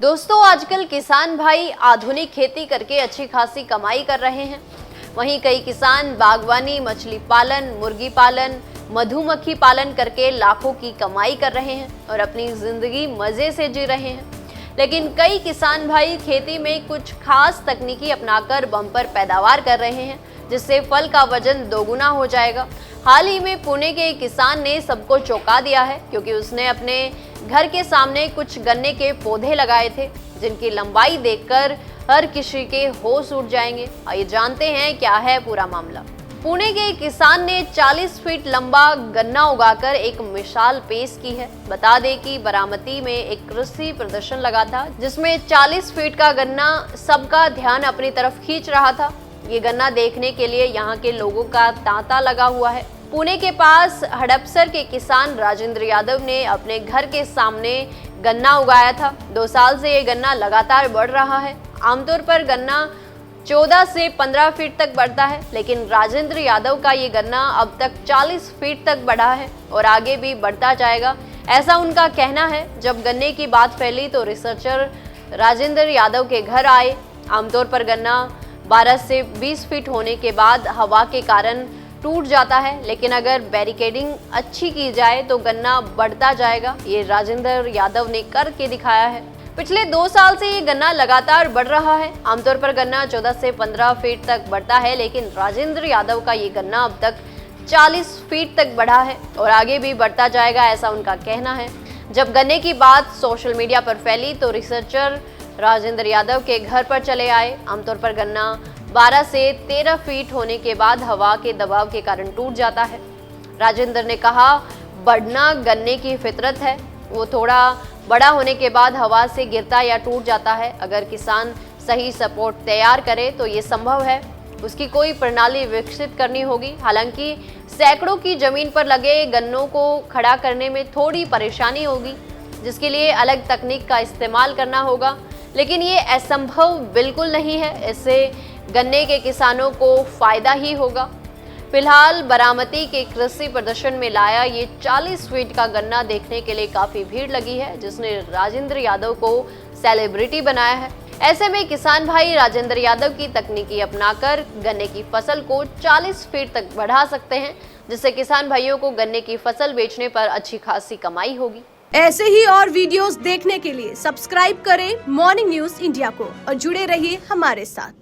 दोस्तों, आजकल किसान भाई आधुनिक खेती करके अच्छी खासी कमाई कर रहे हैं। वहीं कई किसान बागवानी, मछली पालन, मुर्गी पालन, मधुमक्खी पालन करके लाखों की कमाई कर रहे हैं और अपनी जिंदगी मजे से जी रहे हैं। लेकिन कई किसान भाई खेती में कुछ खास तकनीकी अपनाकर बम्पर पैदावार कर रहे हैं, जिससे फल का वजन दोगुना हो जाएगा। हाल ही में पुणे के एक किसान ने सबको चौंका दिया है, क्योंकि उसने अपने घर के सामने कुछ गन्ने के पौधे लगाए थे, जिनकी लंबाई देखकर हर किसी के होश उड़ जाएंगे। आइए जानते हैं क्या है पूरा मामला। पुणे के एक किसान ने 40 फीट लंबा गन्ना उगाकर एक मिसाल पेश की है। बता दें कि बारामती में एक कृषि प्रदर्शन लगा था, जिसमें 40 फीट का गन्ना सबका ध्यान अपनी तरफ खींच रहा था। ये गन्ना देखने के लिए यहाँ के लोगों का तांता लगा हुआ है। पुणे के पास हड़पसर के किसान राजेंद्र यादव ने अपने घर के सामने गन्ना उगाया था। 2 साल से ये गन्ना लगातार बढ़ रहा है। आमतौर पर गन्ना 14 से 15 फीट तक बढ़ता है, लेकिन राजेंद्र यादव का ये गन्ना अब तक 40 फीट तक बढ़ा है और आगे भी बढ़ता जाएगा, ऐसा उनका कहना है। जब गन्ने की बात फैली तो रिसर्चर राजेंद्र यादव के घर आए। आमतौर पर गन्ना 12 से 20 फीट होने के बाद हवा के कारण टूट जाता है, लेकिन अगर बैरिकेडिंग अच्छी की जाए तो गन्ना बढ़ता जाएगा। ये राजेंद्र यादव ने करके दिखाया है। पिछले 2 साल से ये गन्ना लगातार बढ़ रहा है। आमतौर पर गन्ना 14 से 15 फीट तक बढ़ता है, लेकिन राजेंद्र यादव का ये गन्ना अब तक 40 फीट तक बढ़ा है और आगे भी बढ़ता जाएगा, ऐसा उनका कहना है। जब गन्ने की बात सोशल मीडिया पर फैली तो रिसर्चर राजेंद्र यादव के घर पर चले आए। आमतौर पर गन्ना 12 से 13 फीट होने के बाद हवा के दबाव के कारण टूट जाता है। राजेंद्र ने कहा, बढ़ना गन्ने की फितरत है। वो थोड़ा बड़ा होने के बाद हवा से गिरता या टूट जाता है। अगर किसान सही सपोर्ट तैयार करे तो ये संभव है। उसकी कोई प्रणाली विकसित करनी होगी। हालांकि सैकड़ों की जमीन पर लगे गन्नों को खड़ा करने में थोड़ी परेशानी होगी, जिसके लिए अलग तकनीक का इस्तेमाल करना होगा, लेकिन ये असंभव बिल्कुल नहीं है। इससे गन्ने के किसानों को फायदा ही होगा। फिलहाल बारामती के कृषि प्रदर्शन में लाया ये 40 फीट का गन्ना देखने के लिए काफी भीड़ लगी है, जिसने राजेंद्र यादव को सेलिब्रिटी बनाया है। ऐसे में किसान भाई राजेंद्र यादव की तकनीकी अपनाकर गन्ने की फसल को 40 फीट तक बढ़ा सकते हैं, जिससे किसान भाइयों को गन्ने की फसल बेचने पर अच्छी खासी कमाई होगी। ऐसे ही और वीडियोस देखने के लिए सब्सक्राइब करें मॉर्निंग न्यूज इंडिया को और जुड़े रहिए हमारे साथ।